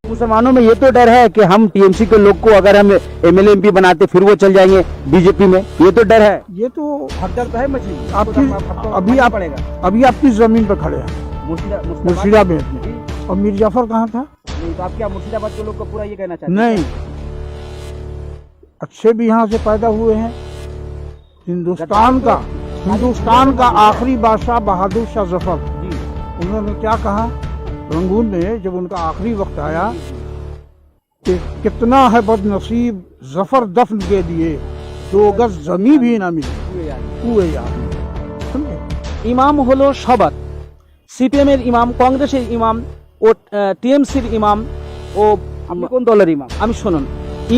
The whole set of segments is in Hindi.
मुसलमानों में ये तो डर है कि हम टीएमसी के लोग को अगर हम एमएलए एमपी बनाते फिर वो चल जाएंगे बीजेपी में, ये तो डर है। ये तो हर डर तो है मछली आपकी अभी आपकी जमीन पर खड़े हैं मुर्शिदाबाद में। और मीर जाफर कहाँ था? नहीं तो आप क्या मुर्शिदाबाद के लोग को पूरा ये कहना चाहते हैं? नहीं, अच्छे भी यहाँ से पैदा हुए हैं। हिंदुस्तान का आखिरी बादशाह बहादुर शाह जफर, उन्होंने क्या कहा रंगून ने जब उनका आखिरी वक्त आया कि कितना है बदनसीब जफर दफन के लिए 2 गज जमी भी ना मिली हुए यार। इमाम हलो सबार, সিপিএমের ইমাম, কংগ্রেসের ইমাম ও টিএমসির ইমাম ও আপনি কোন দলের ইমাম? আমি শুনুন,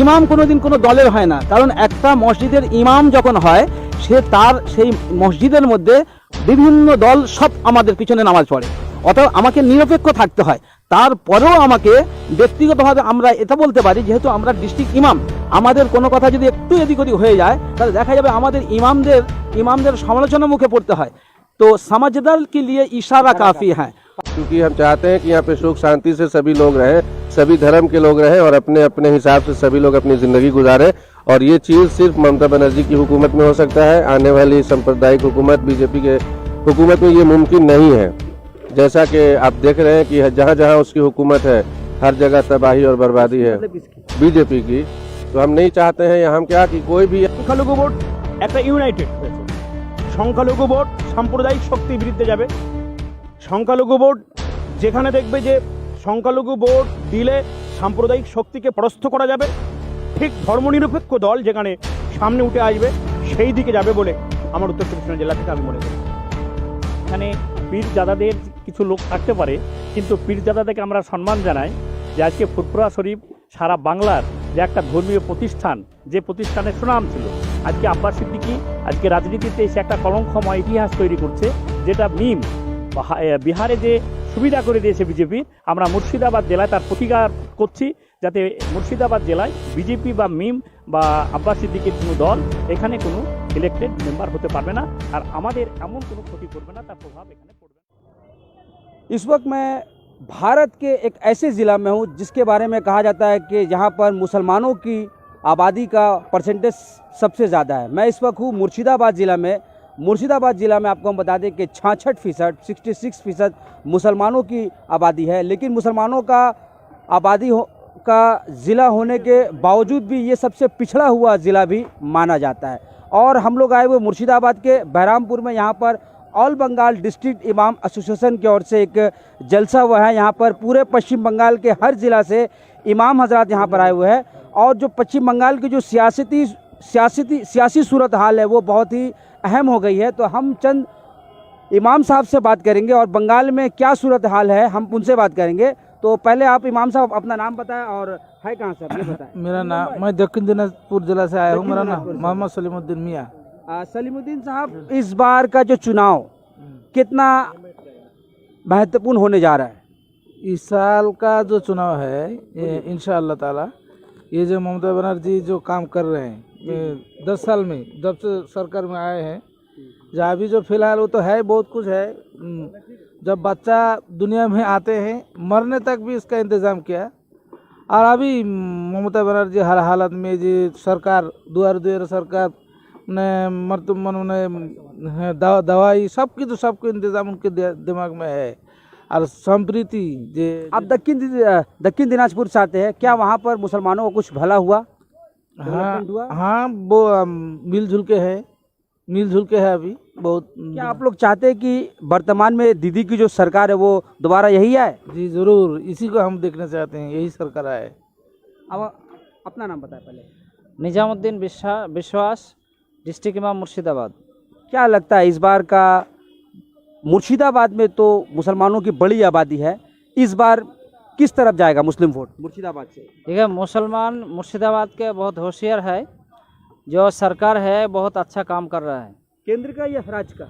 ইমাম কোনোদিন কোনো দলের হয় না, কারণ একটা মসজিদের ইমাম যখন হয় সে তার সেই মসজিদের মধ্যে বিভিন্ন দল সব আমাদের পিছনে নামাজ পড়ে, অতএব আমাকে নিরপেক্ষ থাকতে হয়। তারপরেও আমাকে ব্যক্তিগতভাবে আমরা এটা বলতে পারি যেহেতু আমরা ডিস্ট্রিক্ট ইমাম, আমাদের কোনো কথা যদি একটু এদিক ওদিক হয়ে যায় তাহলে দেখা যাবে আমাদের ইমামদের সমালোচনার মুখে পড়তে হয়। तो समझदार के लिए इशारा काफी है, क्योंकि हम चाहते हैं कि यहाँ पे सुख शांति से सभी लोग रहें, सभी धर्म के लोग रहें और अपने अपने हिसाब से सभी लोग अपनी जिंदगी गुजारें। और ये चीज़ सिर्फ ममता बनर्जी की हुकूमत में हो सकता है, आने वाली सांप्रदायिक हुकूमत बीजेपी के हुकूमत में ये मुमकिन नहीं है। जैसा कि आप देख रहे हैं कि जहाँ जहाँ उसकी हुकूमत है हर जगह तबाही और बर्बादी है बीजेपी की। तो हम नहीं चाहते हैं हम क्या कि कोई भी সংখ্যালঘু ভোট একটা ইউনাইটেড হয়েছে, সংখ্যালঘু ভোট সাম্প্রদায়িক শক্তির বিরুদ্ধে যাবে। সংখ্যালঘু ভোট যেখানে দেখবে যে সংখ্যালঘু ভোট দিলে সাম্প্রদায়িক শক্তিকে পরাস্ত করা যাবে, ঠিক ধর্মনিরপেক্ষ দল যেখানে সামনে উঠে আসবে সেই দিকে যাবে বলে আমার উত্তর চব্বিশ পরগনা জেলা থেকে আমি মনে করি। এখানে পীরজাদাদের কিছু লোক থাকতে পারে, কিন্তু পীরজাদাদেরকে আমরা সম্মান জানাই যে আজকে ফুরফুরা শরীফ সারা বাংলার যে একটা ধর্মীয় প্রতিষ্ঠান, যে প্রতিষ্ঠানের সুনাম ছিল, আজকে আব্বাস সিদ্দিকী আজকে রাজনীতিতে এসে একটা কলঙ্কময় ইতিহাস তৈরি করছে, যেটা মিম বিহারে যে সুবিধা করে দিয়েছে বিজেপি। আমরা মুর্শিদাবাদ জেলায় তার প্রতিকার করছি যাতে মুর্শিদাবাদ জেলায় বিজেপি বা মিম বা আব্বাস সিদ্দিকীর কোনো দল এখানে কোনো ইলেক্টেড মেম্বার হতে পারবে না, আর আমাদের এমন কোনো ক্ষতি করবে না, তার প্রভাব এখানে পড়বে না। इस वक्त मैं भारत के एक ऐसे ज़िला में हूँ जिसके बारे में कहा जाता है कि जहाँ पर मुसलमानों की आबादी का परसेंटेज सबसे ज़्यादा है। मैं इस वक्त हूँ मुर्शिदाबाद ज़िला में। मुर्शिदाबाद ज़िला में आपको हम बता दें कि 66% 66% मुसलमानों की आबादी है, लेकिन मुसलमानों का आबादी का ज़िला होने के बावजूद भी ये सबसे पिछड़ा हुआ ज़िला भी माना जाता है। और हम लोग आए हुए मुर्शिदाबाद के बहरामपुर में, यहाँ पर ऑल बंगाल डिस्ट्रिक्ट इमाम एसोसिएशन की ओर से एक जलसा हुआ है। यहाँ पर पूरे पश्चिम बंगाल के हर ज़िला से इमाम हजरात यहाँ पर आए हुए हैं, और जो पश्चिम बंगाल की जो सियासी सूरत हाल है वो बहुत ही अहम हो गई है। तो हम चंद इमाम साहब से बात करेंगे और बंगाल में क्या सूरत हाल है हम उनसे बात करेंगे। तो पहले आप इमाम साहब अपना नाम बताएं और है कहाँ से, ये बताएं। मेरा नाम, मैं दक्षिण दिनाजपुर जिला से आया हूँ। मेरा नाम मोहम्मद सलीमुद्दीन मियाँ। सलीमुद्दीन साहब, इस बार का जो चुनाव कितना महत्वपूर्ण होने जा रहा है? इस साल का जो चुनाव है इंशाअल्लाह ताला, ये जो ममता बनर्जी जो काम कर रहे हैं 10 साल में जब से सरकार में आए हैं, जहाँ भी जो फिलहाल वो तो है बहुत कुछ है। जब बच्चा दुनिया में आते हैं मरने तक भी इसका इंतज़ाम किया, और अभी ममता बनर्जी हर हालत में जी सरकार दुआर सरकार ने दवाई सबकी तो सबको इंतज़ाम उनके दिमाग में है। और संप्रीति जे आप दक्षिण दिनाजपुर से आते हैं, क्या वहाँ पर मुसलमानों को कुछ भला हुआ? हाँ वो मिलजुल के है अभी बहुत। क्या आप लोग चाहते हैं कि वर्तमान में दीदी की जो सरकार है वो दोबारा यही आए? जी ज़रूर, इसी को हम देखना चाहते हैं, यही सरकार आए। अब अपना नाम बताएं पहले। निजामुद्दीन विश्वास, डिस्ट्रिक्ट इमाम मुर्शिदाबाद। क्या लगता है इस बार का मुर्शिदाबाद में तो मुसलमानों की बड़ी आबादी है, इस बार किस तरफ जाएगा मुस्लिम वोट मुर्शिदाबाद से? देखिए, मुसलमान मुर्शिदाबाद के बहुत होशियार है, जो सरकार है बहुत अच्छा काम कर रहा है। केंद्र का या राज्य का?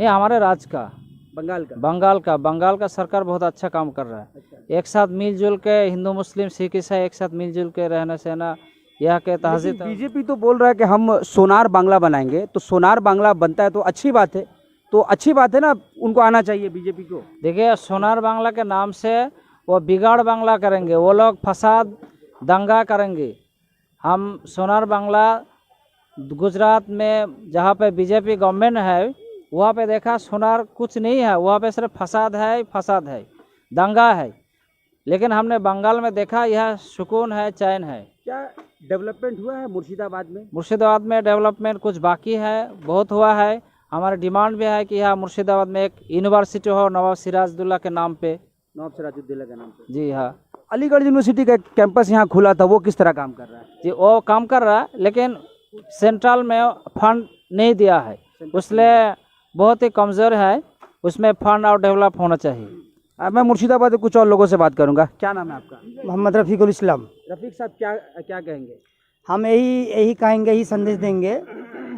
ये हमारे राज्य का, बंगाल का सरकार बहुत अच्छा काम कर रहा है। एक साथ मिलजुल के हिंदू मुस्लिम सिख ईसाई एक साथ मिलजुल के रहने से ना यहाँ के तहजीब। बीजेपी तो बोल रहा है कि हम सोनार बांग्ला बनाएंगे, तो सोनार बांग्ला बनता है तो अच्छी बात है, तो अच्छी बात है ना, उनको आना चाहिए बीजेपी को। देखिए, सोनार बांग्ला के नाम से वो बिगाड़ बांग्ला करेंगे, वो लोग फसाद दंगा करेंगे। हम सोनार बांग्ला गुजरात में जहाँ पे बीजेपी गवर्नमेंट है वहाँ पे देखा सोनार कुछ नहीं है, वहाँ पे सिर्फ फसाद है, दंगा है। लेकिन हमने बंगाल में देखा यह सुकून है, चैन है। क्या डेवलपमेंट हुआ है मुर्शिदाबाद में? मुर्शिदाबाद में डेवलपमेंट कुछ बाकी है, बहुत हुआ है। हमारी डिमांड भी है कि यहाँ मुर्शिदाबाद में एक यूनिवर्सिटी हो नवाब सिराजुद्दौला के नाम पे। नवाब सिराजुद्दौला के नाम पे? जी हाँ। अलीगढ़ यूनिवर्सिटी का कैंपस यहाँ खुला था, वो किस तरह काम कर रहा है? जी वो काम कर रहा है, लेकिन सेंट्रल में फंड नहीं दिया है, इसलिए बहुत ही कमज़ोर है। उसमें फंड और डेवलप होना चाहिए। मैं मुर्शिदाबाद के कुछ और लोगों से बात करूंगा। क्या नाम है आपका? मोहम्मद रफ़ीकुल इस्लाम। रफीक साहब, क्या क्या कहेंगे? हम यही कहेंगे, यही संदेश देंगे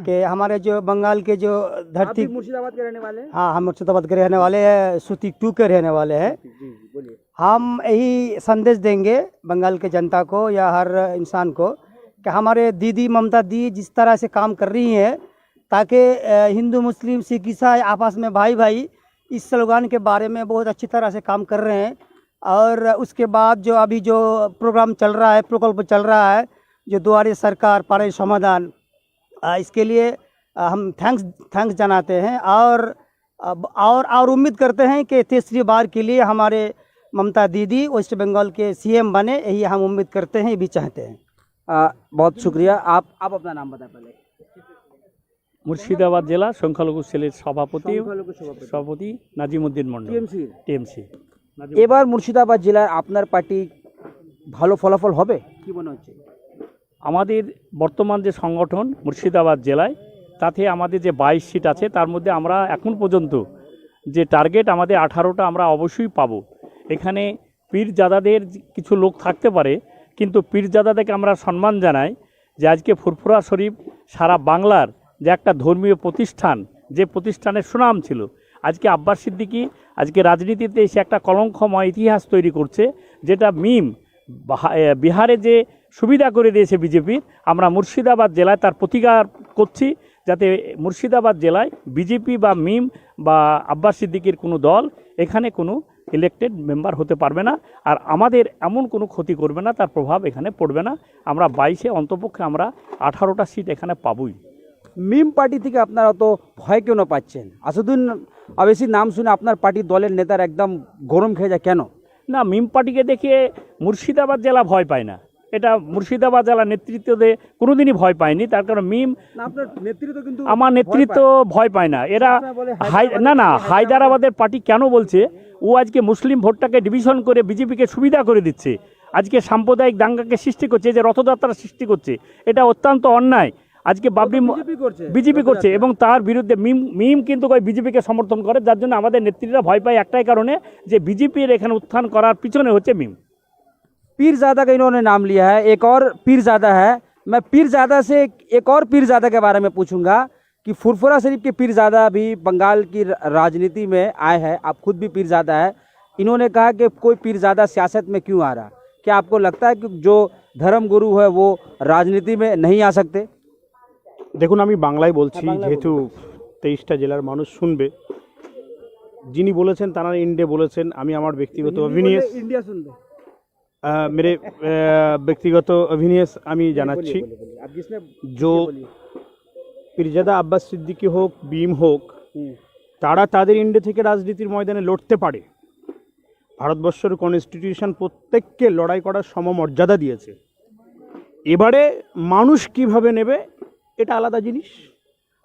कि हमारे जो बंगाल के जो आप धरती, भी मुर्शिदाबाद के रहने वाले हैं? हाँ हम मुर्शिदाबाद के रहने वाले हैं, सुती 2 के रहने वाले हैं। जी बोलिए। हम यही संदेश देंगे बंगाल के जनता को या हर इंसान को कि हमारे दीदी ममता दी जिस तरह से काम कर रही हैं, ताकि हिंदू मुस्लिम सिख ईसाई आपस में भाई भाई इस स्लोगान के बारे में बहुत अच्छी तरह से काम कर रहे हैं। और उसके बाद जो अभी जो प्रोग्राम चल रहा है, प्रकल्प चल रहा है, जो दुआरे सरकार पारे समाधान, इसके लिए हम थैंक्स जनाते हैं और उम्मीद करते हैं कि तीसरी बार के लिए हमारे ममता दीदी वेस्ट बंगाल के सीएम बने, यही हम उम्मीद करते हैं, ये भी चाहते हैं। बहुत शुक्रिया। आप अपना नाम बताएं पहले। মুর্শিদাবাদ জেলা সংখ্যালঘু সেলের সভাপতি নাজিমউদ্দিন মন্ডল, টিএমসি। এবার মুর্শিদাবাদ জেলার আপনার পার্টি ভালো ফলাফল হবে কি মনে হচ্ছে? আমাদের বর্তমান যে সংগঠন মুর্শিদাবাদ জেলায়, তাতে আমাদের যে 22 সিট আছে তার মধ্যে আমরা এখন পর্যন্ত যে টার্গেট আমাদের 18টা আমরা অবশ্যই পাবো। এখানে পীরজাদাদের কিছু লোক থাকতে পারে, কিন্তু পীরজাদাদেরকে আমরা সম্মান জানাই যে আজকে ফুরফুরা শরীফ সারা বাংলার যে একটা ধর্মীয় প্রতিষ্ঠান, যে প্রতিষ্ঠানের সুনাম ছিল, আজকে আব্বাস সিদ্দিকী আজকে রাজনীতিতে এসে একটা কলঙ্কময় ইতিহাস তৈরি করছে, যেটা বিহারে যে সুবিধা করে দিয়েছে বিজেপির। আমরা মুর্শিদাবাদ জেলায় তার প্রতিকার করছি, যাতে মুর্শিদাবাদ জেলায় বিজেপি বা বা আব্বাস সিদ্দিকীর কোনো দল এখানে কোনো ইলেক্টেড মেম্বার হতে পারবে না, আর আমাদের এমন কোনো ক্ষতি করবে না, তার প্রভাব এখানে পড়বে না। আমরা 22-এ অন্তপক্ষে আমরা 18টা সিট এখানে পাবই। মিম পার্টি থেকে আপনারা তো ভয় কেন পাচ্ছেন? আসাদুদ্দিন ওয়াইসির নাম শুনে আপনার পার্টির দলের নেতার একদম গরম খেয়ে যায় কেন? না, মিম পার্টিকে দেখে মুর্শিদাবাদ জেলা ভয় পায় না, এটা মুর্শিদাবাদ জেলা নেতৃত্বে কোনোদিনই ভয় পায়নি। তার কারণ আপনার নেতৃত্ব কিন্তু আমার নেতৃত্ব ভয় পায় না। এরা হায়দ্রাবাদের পার্টি কেন বলছে ও আজকে মুসলিম ভোটটাকে ডিভিশন করে বিজেপিকে সুবিধা করে দিচ্ছে, আজকে সাম্প্রদায়িক দাঙ্গাকে সৃষ্টি করছে, যে রথযাত্রা সৃষ্টি করছে, এটা অত্যন্ত অন্যায়। আজকে বাবরি বিজেপি করছে এবং তার বিরুদ্ধে মিম কিন্তু বিজেপিকে সমর্থন করে, যার জন্য আমাদের নেতৃত্বরা ভয় পায় একটাই কারণে, যে বিজেপির এখানে উত্থান করার পিছনে হচ্ছে মিম। पीरजादा का इन्होंने नाम लिया है, एक और पीरजादा है। मैं पीरजादा से एक और पीरजादा के बारे में पूछूंगा कि फुरफुरा शरीफ के पीरजादा भी बंगाल की राजनीति में आए हैं, आप खुद भी पीरजादा है। इन्होंने कहा कि कोई पीरजादा सियासत में क्यों आ रहा? क्या आपको लगता है कि जो धर्म गुरु है वो राजनीति में नहीं आ सकते? দেখুন, আমি বাংলায় বলছি, যেহেতু 23টা জেলার মানুষ শুনবে। যিনি বলেছেন তারা ইন্ডিয়া বলেছেন, আমি আমার ব্যক্তিগত অভিনিয়েস मेरे व्यक्तिगत অভিনিয়েস আমি জানাচ্ছি। পীরজাদা আব্বাস সিদ্দিকী হোক, বিম হোক, তারা তাদের ইন্ডিয়া থেকে রাজনীতির ময়দানে লড়তে পারে। ভারতবর্ষের কনস্টিটিউশন প্রত্যেককে লড়াই করার সমমর্যাদা দিয়েছে। এবারে মানুষ কিভাবে নেবে এটা আলাদা জিনিস।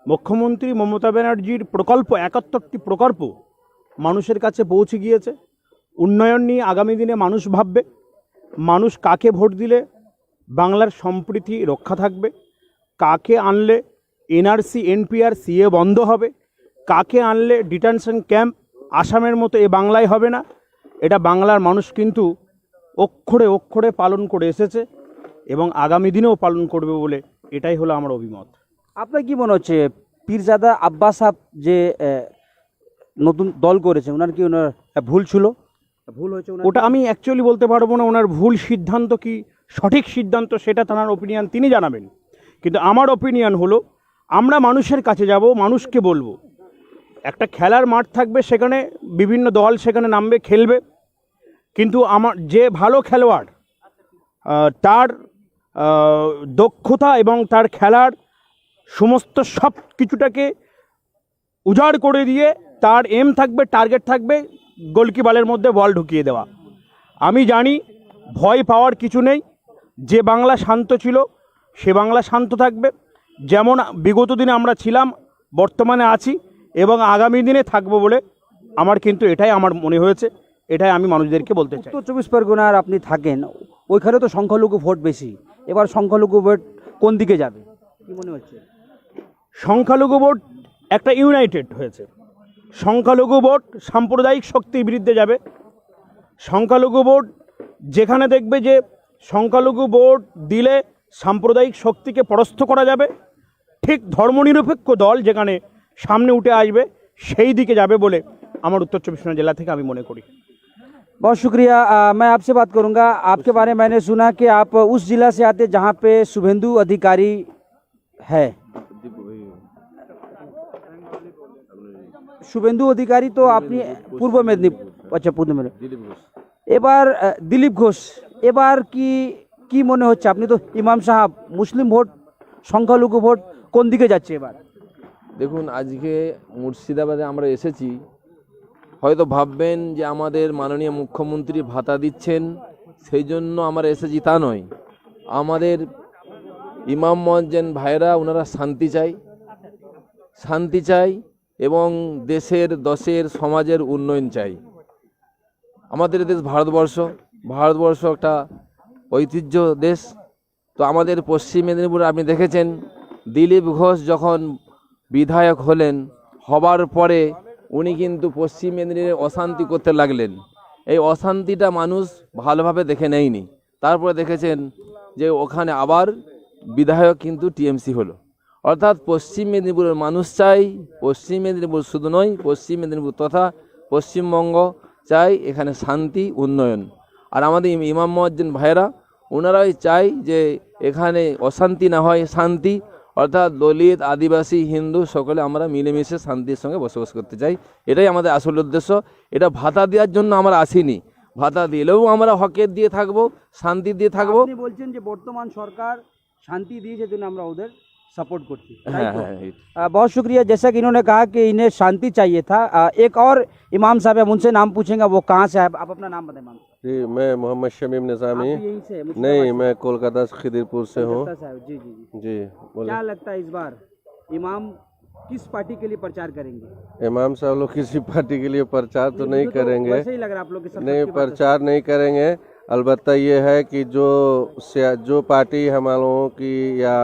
মুখ্যমন্ত্রী মমতা ব্যানার্জির প্রকল্প, 71টি প্রকল্প মানুষের কাছে পৌঁছে গিয়েছে। উন্নয়ন নিয়ে আগামী দিনে মানুষ ভাববে, মানুষ কাকে ভোট দিলে বাংলার সম্প্রীতি রক্ষা থাকবে, কাকে আনলে এনআরসি এনপিআর সিএ বন্ধ হবে, কাকে আনলে ডিটেনশন ক্যাম্প আসামের মতো এ বাংলায় হবে না, এটা বাংলার মানুষ কিন্তু অক্ষরে অক্ষরে পালন করে এসেছে এবং আগামী দিনেও পালন করবে বলে এটাই হলো আমার অভিমত। আপনার কি মনে হচ্ছে পীরজাদা আব্বাস সাহেব যে নতুন দল করেছে, ওনার কি ওনার ভুল ছিল? ভুল হয়েছে ওটা আমি অ্যাকচুয়ালি বলতে পারবো না। ওনার ভুল সিদ্ধান্ত কি সঠিক সিদ্ধান্ত সেটা তার ওপিনিয়ন তিনি জানাবেন, কিন্তু আমার ওপিনিয়ন হলো আমরা মানুষের কাছে যাব, মানুষকে বলবো। একটা খেলার মাঠ থাকবে, সেখানে বিভিন্ন দল সেখানে নামবে, খেলবে। কিন্তু আমার যে ভালো খেলোয়াড় তার দক্ষতা এবং তার খেলার সমস্ত সব কিছুটাকে উজাড় করে দিয়ে তার এম থাকবে, টার্গেট থাকবে গোলকিপারের মধ্যে বল ঢুকিয়ে দেওয়া। আমি জানি ভয় পাওয়ার কিছু নেই। যে বাংলা শান্ত ছিল সে বাংলা শান্ত থাকবে, যেমন বিগত দিনে আমরা ছিলাম, বর্তমানে আছি এবং আগামী দিনে থাকবো বলে আমার কিন্তু এটাই আমার মনে হয়েছে, এটাই আমি মানুষদেরকে বলতে চাই। উত্তর 24 পরগনার আপনি থাকেন, ওইখানে তো সংখ্যালঘু ভোট বেশি, এবার সংখ্যালঘু ভোট কোন দিকে যাবে কি মনে হচ্ছে? সংখ্যালঘু ভোট একটা ইউনাইটেড হয়েছে। সংখ্যালঘু ভোট সাম্প্রদায়িক শক্তির বিরুদ্ধে যাবে। সংখ্যালঘু ভোট যেখানে দেখবে যে সংখ্যালঘু ভোট দিলে সাম্প্রদায়িক শক্তিকে পরাস্ত করা যাবে, ঠিক ধর্মনিরপেক্ষ দল যেখানে সামনে উঠে আসবে সেই দিকে যাবে বলে আমার উত্তর 24 परगना जिला থেকে আমি মনে করি। बहुत शुक्रिया। मैं आपसे बात करूंगा, आपके बारे में मैंने सुना कि आप उस जिला से आते जहां पे शुभेंदु अधिकारी है। शुभेंदु अधिकारी तो आपने पूर्व मेदिनीपुर, अच्छा पूर्व मेदिनीपुर, এবার দিলীপ ঘোষ, এবার কি মনে হচ্ছে? আপনি তো ইমাম সাহেব, মুসলিম ভোট সংখ্যালঘু ভোট কোন দিকে যাচ্ছে এবার? দেখুন, আজকে মুর্শিদাবাদে আমরা এসেছি, হয়তো ভাববেন যে আমাদের মাননীয় মুখ্যমন্ত্রী ভাতা দিচ্ছেন সেই জন্য আমরা এসেছি, তা নয়। আমাদের ইমাম মুয়াজ্জিন ভাইরা ওনারা শান্তি চাই এবং দেশের দশের সমাজের উন্নয়ন চাই। আমাদের দেশ ভারতবর্ষ একটা ঐতিহ্য দেশ। তো আমাদের পশ্চিম মেদিনীপুরে আপনি দেখেছেন দিলীপ ঘোষ যখন বিধায়ক হবার পরে উনি কিন্তু পশ্চিম মেদিনীপুরে অশান্তি করতে লাগলেন। এই অশান্তিটা মানুষ ভালোভাবে দেখে নেয়নি। তারপরে দেখেছেন যে ওখানে আবার বিধায়ক কিন্তু টিএমসি হলো। অর্থাৎ পশ্চিম মেদিনীপুরের মানুষ চাই, পশ্চিম মেদিনীপুর শুধু নয়, পশ্চিম মেদিনীপুর তথা পশ্চিমবঙ্গ চাই এখানে শান্তি উন্নয়ন। আর আমাদের ইমাম মুয়াজ্জিন ভাইরা ওনারাই চাই যে এখানে অশান্তি না হয়, শান্তি, অর্থাৎ দলিত, আদিবাসী, হিন্দু সকলে আমরা মিলেমিশে শান্তির সঙ্গে বসবাস করতে চাই। এটাই আমাদের আসল উদ্দেশ্য। এটা ভাতা দেওয়ার জন্য আমরা আসিনি, ভাতা দিলেও আমরা হকের দিয়ে থাকবো, শান্তি দিয়ে থাকবো। আপনি বলছেন যে বর্তমান সরকার শান্তি দিয়েছে জন্য আমরা ওদের सपोर्ट करती। बहुत शुक्रिया। जैसा कि इन्होंने कहा कि इन्हें शांति चाहिए था। एक और इमाम साहब है, उनसे नाम पूछेंगे, वो कहाँ से है? आप अपना नाम बताएं। इमाम जी, मैं मोहम्मद शमीम निज़ामी। आप यहीं से? नहीं, मैं कोलकाता से खिदिरपुर से हूँ। जी जी जी बोले। क्या लगता है इस बार इमाम किस पार्टी के लिए प्रचार करेंगे? इमाम साहब लोग किसी पार्टी के लिए प्रचार तो नहीं करेंगे, वैसे ही लग रहा है आप लोग नहीं प्रचार नहीं करेंगे। अलबत्ता ये है कि जो पार्टी हम लोगों की या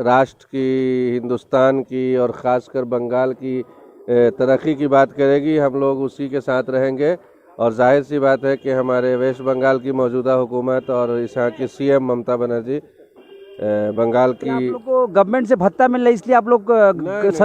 राष्ट्र की, हिंदुस्तान की और ख़ासकर बंगाल की तरक्की की बात करेगी, हम लोग उसी के साथ रहेंगे। और जाहिर सी बात है कि हमारे वेस्ट बंगाल की मौजूदा हुकूमत और यहाँ की सीएम ममता बनर्जी बंगाल की, आप लोग को गवर्नमेंट से भत्ता मिल रहा है इसलिए आप लोग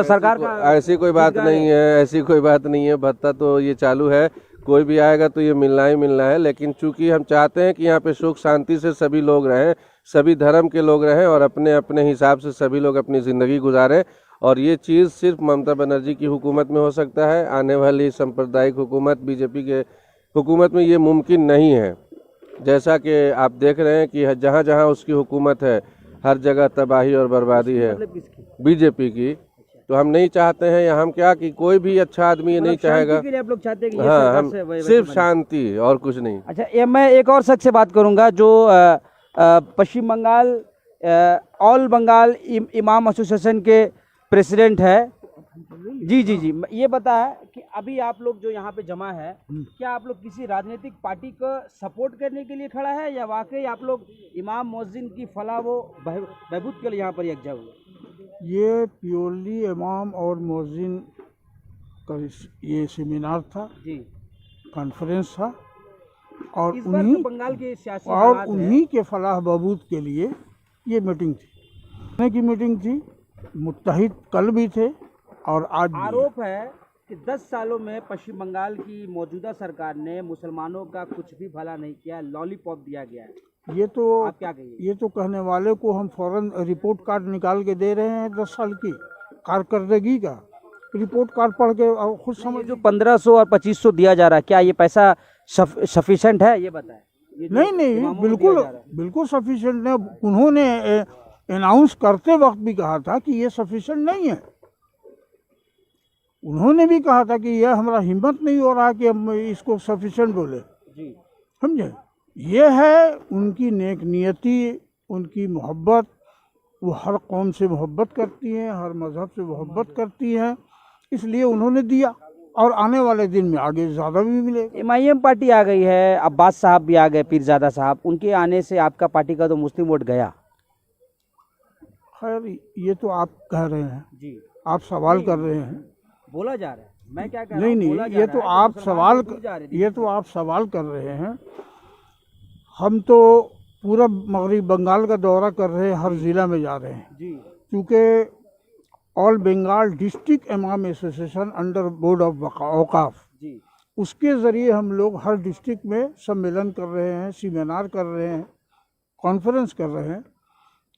सरकार का ऐसी कोई बात नहीं है, ऐसी कोई बात नहीं है। भत्ता तो ये चालू है, कोई भी आएगा तो ये मिलना ही मिलना है। लेकिन चूंकि हम चाहते हैं कि यहाँ पे सुख शांति से सभी लोग रहें, सभी धर्म के लोग रहें और अपने अपने हिसाब से सभी लोग अपनी ज़िंदगी गुजारें। और ये चीज़ सिर्फ ममता बनर्जी की हुकूमत में हो सकता है। आने वाली सांप्रदायिक हुकूमत, बीजेपी के हुकूमत में ये मुमकिन नहीं है। जैसा कि आप देख रहे हैं कि जहाँ जहाँ उसकी हुकूमत है हर जगह तबाही और बर्बादी है बीजेपी की। तो हम नहीं चाहते हैं, या हम क्या कि कोई भी अच्छा आदमी ये नहीं चाहेगा। आप लोग चाहते हैं कि हाँ, हम सिर्फ शांति और कुछ नहीं। अच्छा, ये मैं एक और शख्स से बात करूंगा जो पश्चिम बंगाल ऑल बंगाल इमाम एसोसिएशन के प्रेसिडेंट है। जी जी जी, ये बताया कि अभी आप लोग जो यहाँ पे जमा है, क्या आप लोग किसी राजनीतिक पार्टी को सपोर्ट करने के लिए खड़ा है या वाकई आप लोग इमाम मुअज्जिन की फलाह व बहबूद के लिए यहाँ पर यकजा हुए? ये प्योरली इमाम और मुअज्जिन का ये सेमिनार था जी, कॉन्फ्रेंस था, और इस बार तो बंगाल के सियासी उन्हीं के फलाह बहबूद के लिए ये मीटिंग थी। मुत्तहिद कल भी थे और आज भी। आरोप है कि 10 सालों में पश्चिम बंगाल की मौजूदा सरकार ने मुसलमानों का कुछ भी भला नहीं किया, लॉलीपॉप दिया गया है। ये तो आप क्या कहिए? ये तो कहने वाले को हम फौरन रिपोर्ट कार्ड निकाल के दे रहे हैं 10 साल की कारकर्दगी का। रिपोर्ट कार्ड पढ़ के खुद समझ। जो 1500 और 2500 दिया जा रहा है, क्या ये पैसा सफिशेंट है, ये बताएं। ये जो नहीं नहीं, इमामों को बिल्कुल दिया जा रहा है। बिल्कुल सफिशिएंट नहीं। उन्होंने अनाउंस करते वक्त भी कहा था कि ये सफिशिएंट नहीं है। उन्होंने भी कहा था कि यह हमारा हिम्मत नहीं हो रहा कि हम इसको सफिशिएंट बोले, जी समझे। ये है उनकी नेक नियति, उनकी मोहब्बत। वो हर कौम से मोहब्बत करती हैं, हर मज़हब से मोहब्बत करती हैं, इसलिए उन्होंने दिया। और आने वाले दिन में आगे ज़्यादा भी मिलेगा। MIM पार्टी आ गई है, अब्बास साहब भी आ गए, पीरजादा साहब, उनके आने से आपका पार्टी का तो मुस्लिम वोट गया। खैर, ये तो आप कह रहे हैं, जी आप सवाल कर रहे हैं। बोला जा रहा है, मैं क्या कह रहा नहीं हूँ, नहीं, बोला जा ये रहा तो है, आप मुसलमान सवाल वोट दूर जा रहे थे। ये तो आप सवाल कर रहे हैं। हम तो पूरा मगरबी बंगाल का दौरा कर रहे हैं, हर ज़िला में जा रहे हैं, जी क्योंकि ऑल बंगाल डिस्ट्रिक्ट इमाम एसोसिएशन अंडर बोर्ड ऑफ औकाफ, जी उसके ज़रिए हम लोग हर डिस्ट्रिक्ट में सम्मेलन कर रहे हैं, सेमिनार कर रहे हैं, कॉन्फ्रेंस कर रहे हैं।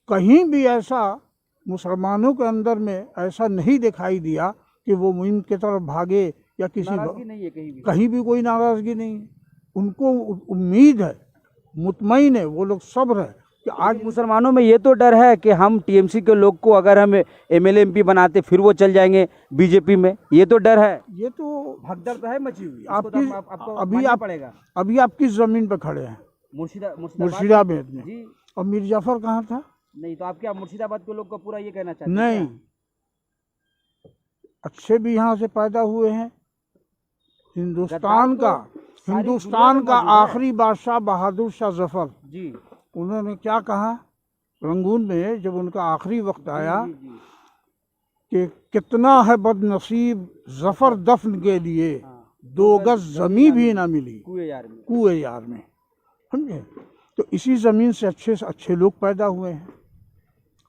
कहीं भी ऐसा मुसलमानों के अंदर में ऐसा नहीं दिखाई दिया कि वो मुहिम की तरफ भागे या किसी नाराजगी नहीं है कहीं भी। कहीं भी कोई नाराज़गी नहीं है। उनको उम्मीद है, मुतमईन है, वो लोग सब्र है कि आज मुसलमानों में ये तो डर है कि हम TMC के लोग को अगर हम MLA MP बनाते फिर वो चल जाएंगे बीजेपी में, ये तो डर है। ये तो भगदड़ तो है मची हुई, आपकी आपको अभी मानना आप पड़ेगा। अभी आप किस ज़मीन पर खड़े हैं? मुर्शिदाबाद में। जी और मीर जाफर कहाँ था? नहीं, तो आप क्या मुर्शिदाबाद के लोग का पूरा ये कहना चाहते हैं? नहीं, अच्छे भी यहाँ से पैदा हुए हैं। हिंदुस्तान का आखिरी बादशाह बहादुर शाह जफर, जी उन्होंने क्या कहा रंगून में जब उनका आखिरी वक्त आया कि कितना है बदनसीब जफर दफन के लिए 2 गज जमीन भी ना मिली कुएं यार में, समझे। तो इसी ज़मीन से अच्छे लोग पैदा हुए हैं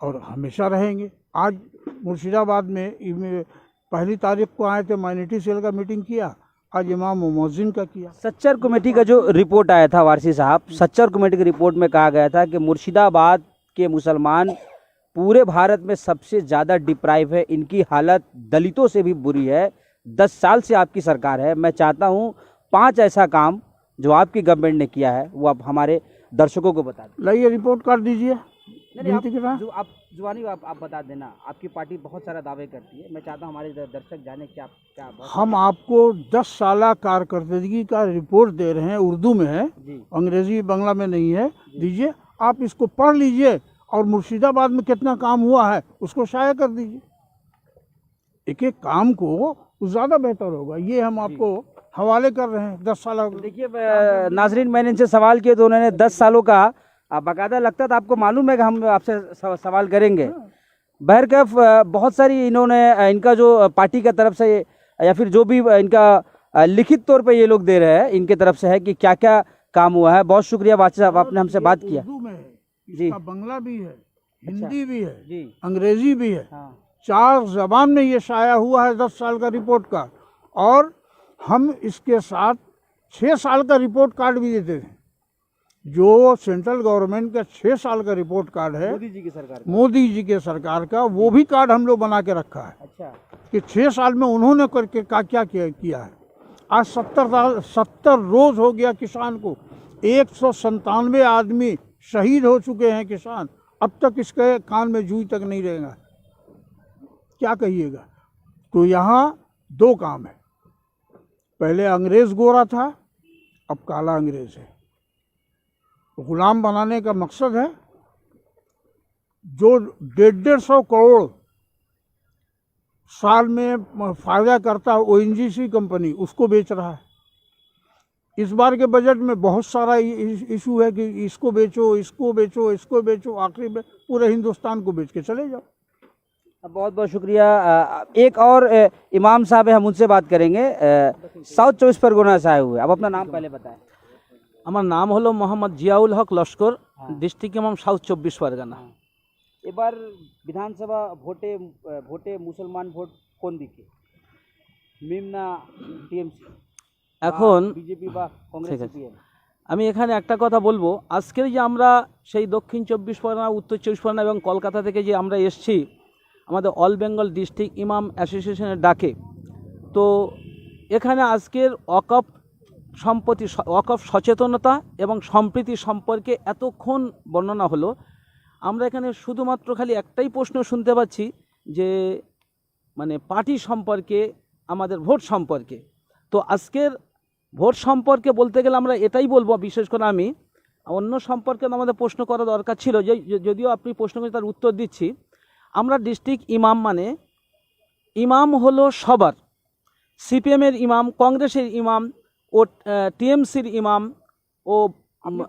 और हमेशा रहेंगे। आज मुर्शिदाबाद में पहली तारीख को आए थे, माइनॉरिटी सेल का मीटिंग किया, आज इमाम व मुअज्जिन का किया। सच्चर कमेटी का जो रिपोर्ट आया था वारसी साहब, सच्चर कमेटी की रिपोर्ट में कहा गया था कि मुर्शिदाबाद के मुसलमान पूरे भारत में सबसे ज़्यादा डिप्राइव है, इनकी हालत दलितों से भी बुरी है। 10 साल से आपकी सरकार है, मैं चाहता हूँ 5 ऐसा काम जो आपकी गवर्नमेंट ने किया है वो आप हमारे दर्शकों को बता दें। लाइए रिपोर्ट कार्ड दीजिए। आप जुबानी आप बता देना। आपकी पार्टी बहुत सारा दावे करती है, मैं चाहता हूँ हमारे दर्शक जाने क्या क्या। हम आपको 10 साल कारकर्दगी का रिपोर्ट दे रहे हैं, उर्दू में है, अंग्रेजी बांग्ला में नहीं है। दीजिए, आप इसको पढ़ लीजिए और मुर्शिदाबाद में कितना काम हुआ है उसको शाया कर दीजिए। एक एक काम को ज़्यादा बेहतर होगा। ये हम आपको हवाले कर रहे हैं 10 साल। देखिए नाजरीन, मैंने इनसे सवाल किए तो उन्होंने 10 सालों का बाकायदा, लगता था आपको मालूम है कि हम आपसे सवाल करेंगे। बहरकैफ बहुत सारी इन्होंने इनका जो पार्टी का तरफ से या फिर जो भी इनका लिखित तौर पे ये लोग दे रहे हैं, इनके तरफ से है कि क्या क्या काम हुआ है। बहुत शुक्रिया वाची साहब, आपने हमसे बात किया। उर्दू में है, जी, इसका बांग्ला भी है, हिंदी भी है, जी, अंग्रेजी भी है। हाँ। 4 ज़बान में ये शाया हुआ है 10 साल का रिपोर्ट का। और हम इसके साथ 6 साल का रिपोर्ट कार्ड भी देते थे। जो सेंट्रल गवर्नमेंट का 6 साल का रिपोर्ट कार्ड है मोदी जी के सरकार का, वो भी कार्ड हम लोग बना के रखा है। अच्छा, कि 6 साल में उन्होंने करके क्या किया है। आज 70 रोज हो गया किसान को, 197 आदमी शहीद हो चुके हैं किसान। अब तक इसके कान में जूई तक नहीं रहेगा, क्या कहिएगा। तो यहाँ 2 काम है, पहले अंग्रेज गोरा था, अब काला अंग्रेज है। गुलाम बनाने का मकसद है। जो 150 करोड़ साल में फायदा करता है ONGC कंपनी, उसको बेच रहा है। इस बार के बजट में बहुत सारा इशू है कि इसको बेचो, इसको बेचो, इसको बेचो, आखिरी में पूरे हिंदुस्तान को बेच के चले जाओ। बहुत बहुत शुक्रिया। एक और इमाम साहब है, हम उनसे बात करेंगे। साउथ 24 परगना से आए हुए, अब अपना नाम पहले बताएं। আমার নাম হলো মোহাম্মদ জিয়াউল হক লস্কর, ডিস্ট্রিক্ট ইমাম সাউথ 24 পরগনা। এবার বিধানসভা ভোটে মুসলমান ভোট কোন দিকে, মিম না TMC, এখন বিজেপি বা কংগ্রেস CPM? আমি এখানে একটা কথা বলবো, আজকের যে আমরা সেই দক্ষিণ 24 পরগনা, উত্তর 24 পরগনা এবং কলকাতা থেকে যে আমরা এসেছি আমাদের অল বেঙ্গল ডিস্ট্রিক্ট ইমাম অ্যাসোসিয়েশনের ডাকে, তো এখানে আজকের ওয়াকফ সম্প্রতি ওয়াকফ সচেতনতা এবং সম্প্রীতি সম্পর্কে এতক্ষণ বর্ণনা হলো। আমরা এখানে শুধুমাত্র খালি একটাই প্রশ্ন শুনতে পাচ্ছি যে মানে পার্টি সম্পর্কে, আমাদের ভোট সম্পর্কে। তো আজকের ভোট সম্পর্কে বলতে গেলে আমরা এটাই বলবো, বিশেষ করে আমি অন্য সম্পর্কে আমাদের প্রশ্ন করা দরকার ছিল, যে যদিও আপনি প্রশ্ন করে তার উত্তর দিচ্ছি। আমরা ডিস্ট্রিক্ট ইমাম মানে ইমাম হলো সবার, সিপিএমের ইমাম, কংগ্রেসের ইমাম ও টিএমসির ইমাম ও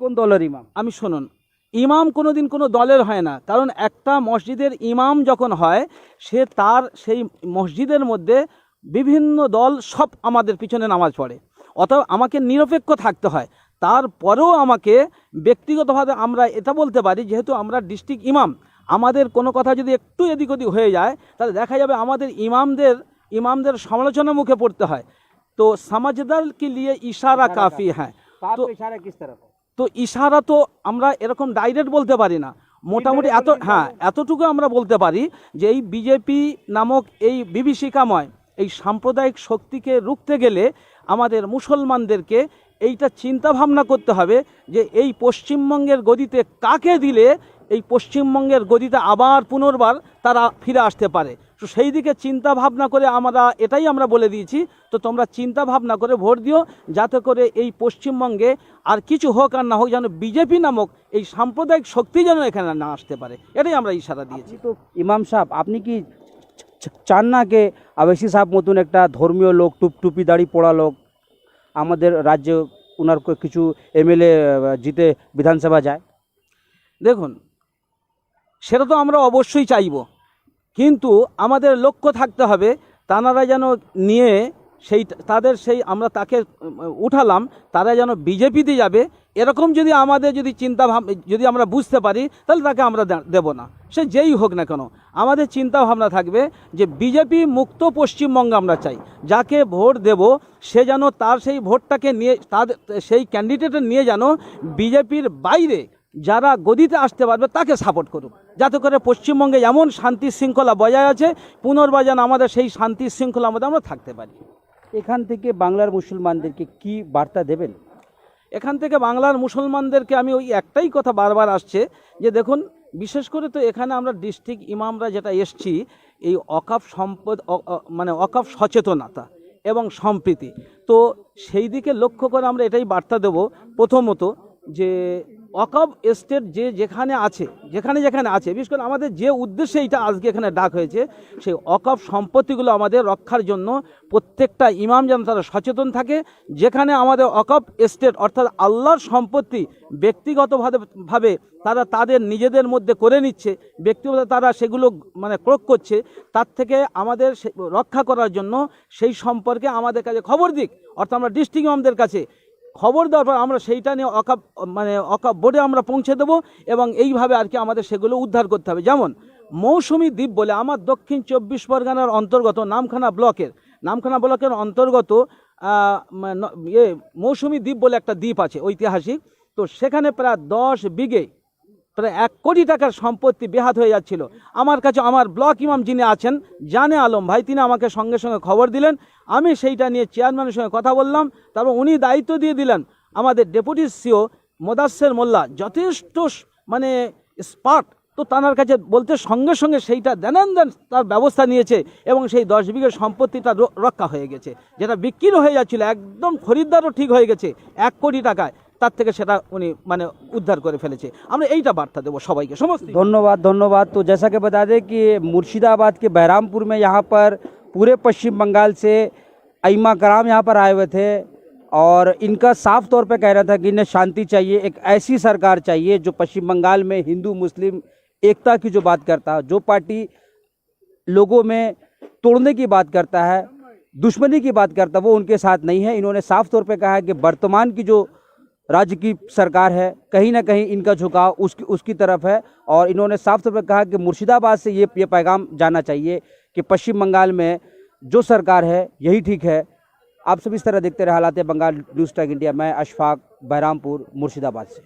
কোন দলের ইমাম? আমি শুনুন, ইমাম কোনো দিন কোনো দলের হয় না, কারণ একটা মসজিদের ইমাম যখন হয় সে তার সেই মসজিদের মধ্যে বিভিন্ন দল সব আমাদের পিছনে নামাজ পড়ে, অতএব আমাকে নিরপেক্ষ থাকতে হয়। তারপরেও আমাকে ব্যক্তিগতভাবে আমরা এটা বলতে পারি, যেহেতু আমরা ডিস্ট্রিক্ট ইমাম, আমাদের কোনো কথা যদি একটু এদিক ওদিক হয়ে যায় তাহলে দেখা যাবে আমাদের ইমামদের সমালোচনার মুখে পড়তে হয়। তো সমাজদার কি লিয়ে ইশারা কাফি হ্যাঁ, তো ইশারা কিস তরফ? তো ইশারা তো আমরা এরকম ডাইরেক্ট বলতে পারি না, মোটামুটি এতটুকু আমরা বলতে পারি যে এই বিজেপি নামক এই বিভীষিকাময় এই সাম্প্রদায়িক শক্তিকে রুখতে গেলে আমাদের মুসলমানদেরকে এইটা চিন্তা ভাবনা করতে হবে যে এই পশ্চিমবঙ্গের গদিতে কাকে দিলে এই পশ্চিমবঙ্গের গদিতে আবার পুনর্বার তারা ফিরে আসতে পারে। তো সেই দিকে চিন্তা ভাবনা করে এটাই আমরা বলে দিয়েছি, তো তোমরা চিন্তা ভাবনা করে ভোট দিও, যাতে করে এই পশ্চিমবঙ্গে আর কিছু হোক আর না হোক যেন বিজেপি নামক এই সাম্প্রদায়িক শক্তি যেন এখানে না আসতে পারে, এটাই আমরা ইশারা দিয়েছি। তো ইমাম সাহেব, আপনি কি চান না যে আবেশি সাহেব মতন একটা ধর্মীয় লোক, টুপি দাড়ি পড়া লোক আমাদের রাজ্যে ওনার কিছু এমএলএ জিতে বিধানসভা যায়? দেখুন, সেটা তো আমরা অবশ্যই চাইব, কিন্তু আমাদের লক্ষ্য থাকতে হবে তারা যেন নিয়ে আমরা তাকে উঠালাম, তারা যেন বিজেপিতে যাবে, এরকম যদি আমাদের যদি আমরা বুঝতে পারি তাহলে তাকে আমরা দেব না, সে যেই হোক না কেন। আমাদের চিন্তা ভাবনা থাকবে যে বিজেপি মুক্ত পশ্চিমবঙ্গ আমরা চাই, যাকে ভোট দেব সে যেন তার সেই ভোটটাকে নিয়ে সেই ক্যান্ডিডেটের নিয়ে যেন বিজেপির বাইরে যারা গদিতে আসতে পারবে তাকে সাপোর্ট করুক, যাতে করে পশ্চিমবঙ্গে এমন শান্তি শৃঙ্খলা বজায় আছে, পুনর্বার যেন আমাদের সেই শান্তি শৃঙ্খলার মধ্যে আমরা থাকতে পারি। এখান থেকে বাংলার মুসলমানদেরকে কি বার্তা দেবেন? এখান থেকে বাংলার মুসলমানদেরকে আমি ওই একটাই কথা বারবার আসছে যে দেখুন, বিশেষ করে তো এখানে আমরা ডিস্ট্রিক্ট ইমামরা যেটা এসছি, এই অকাফ মানে অকাফ সচেতনতা এবং সম্প্রীতি, তো সেই দিকে লক্ষ্য করে আমরা এটাই বার্তা দেব। প্রথমত যে ওয়াকফ এস্টেট যেখানে আছে, বিশেষ করে আমাদের যে উদ্দেশ্যে এটা আজকে এখানে ডাক হয়েছে, সেই ওয়াকফ সম্পত্তিগুলো আমাদের রক্ষার জন্য প্রত্যেকটা ইমাম যেন তারা সচেতন থাকে। যেখানে আমাদের ওয়াকফ এস্টেট অর্থাৎ আল্লাহর সম্পত্তি ব্যক্তিগতভাবে তারা তাদের নিজেদের মধ্যে করে নিচ্ছে, ব্যক্তিগত তারা সেগুলো মানে ক্রয় করছে, তার থেকে আমাদের রক্ষা করার জন্য সেই সম্পর্কে আমাদের কাছে খবর দিক, অর্থাৎ আমরা ডিস্ট্রিক্ট ইমামদের কাছে খবর দেওয়ার পর আমরা সেইটা নিয়ে ওয়াকফ বোর্ডে আমরা পৌঁছে দেবো, এবং এইভাবে আর কি আমাদের সেগুলো উদ্ধার করতে হবে। যেমন মৌসুমী দ্বীপ বলে আমার দক্ষিণ 24 পরগনার অন্তর্গত নামখানা ব্লকের অন্তর্গত মৌসুমী দ্বীপ বলে একটা দ্বীপ আছে ঐতিহাসিক, তো সেখানে প্রায় 10 বিঘে প্রায় 1 কোটি টাকার সম্পত্তি বেহাত হয়ে যাচ্ছিল। আমার কাছে আমার ব্লক ইমাম যিনি আছেন জানে আলম ভাই, তিনি আমাকে সঙ্গে সঙ্গে খবর দিলেন, আমি সেইটা নিয়ে চেয়ারম্যানের সঙ্গে কথা বললাম, তারপর উনি দায়িত্ব দিয়ে দিলেন আমাদের ডেপুটি সিও মোদাসের মোল্লা, যথেষ্ট মানে স্পার্ট, তো তার কাছে বলতে সঙ্গে সঙ্গে সেইটা দেন তার ব্যবস্থা নিয়েছে, এবং সেই 10 বিঘের সম্পত্তিটা রক্ষা হয়ে গেছে, যেটা বিক্রিও হয়ে যাচ্ছিল, একদম খরিদ্দারও ঠিক হয়ে গেছে 1 কোটি টাকায়, তার থেকে সেটা উনি মানে उद्धार করে ফেলেছে। আমরা এইটা বার্তা দেব সবাইকে সমস্ত। धन्यवाद। तो जैसा कि बता दें कि मुर्शिदाबाद के बहरामपुर में यहाँ पर पूरे पश्चिम बंगाल से अइमा कराम यहाँ पर आए हुए थे, और इनका साफ तौर पे कह रहा था कि इन्हें शांति चाहिए, एक ऐसी सरकार चाहिए जो पश्चिम बंगाल में हिंदू मुस्लिम एकता की जो बात करता है, जो पार्टी लोगों में तोड़ने की बात करता है, दुश्मनी की बात करता है, वो उनके साथ नहीं है। इन्होंने साफ तौर पे कहा है कि वर्तमान की जो राज्य की सरकार है कहीं ना कहीं इनका झुकाव उसकी तरफ है, और इन्होंने साफ तौर पर कहा कि मुर्शिदाबाद से ये पैगाम जाना चाहिए कि पश्चिम बंगाल में जो सरकार है यही ठीक है। आप सब इस तरह देखते रहे हालात बंगाल न्यूज़ टैग इंडिया। मैं अशफाक, बहरामपुर, मुर्शिदाबाद से।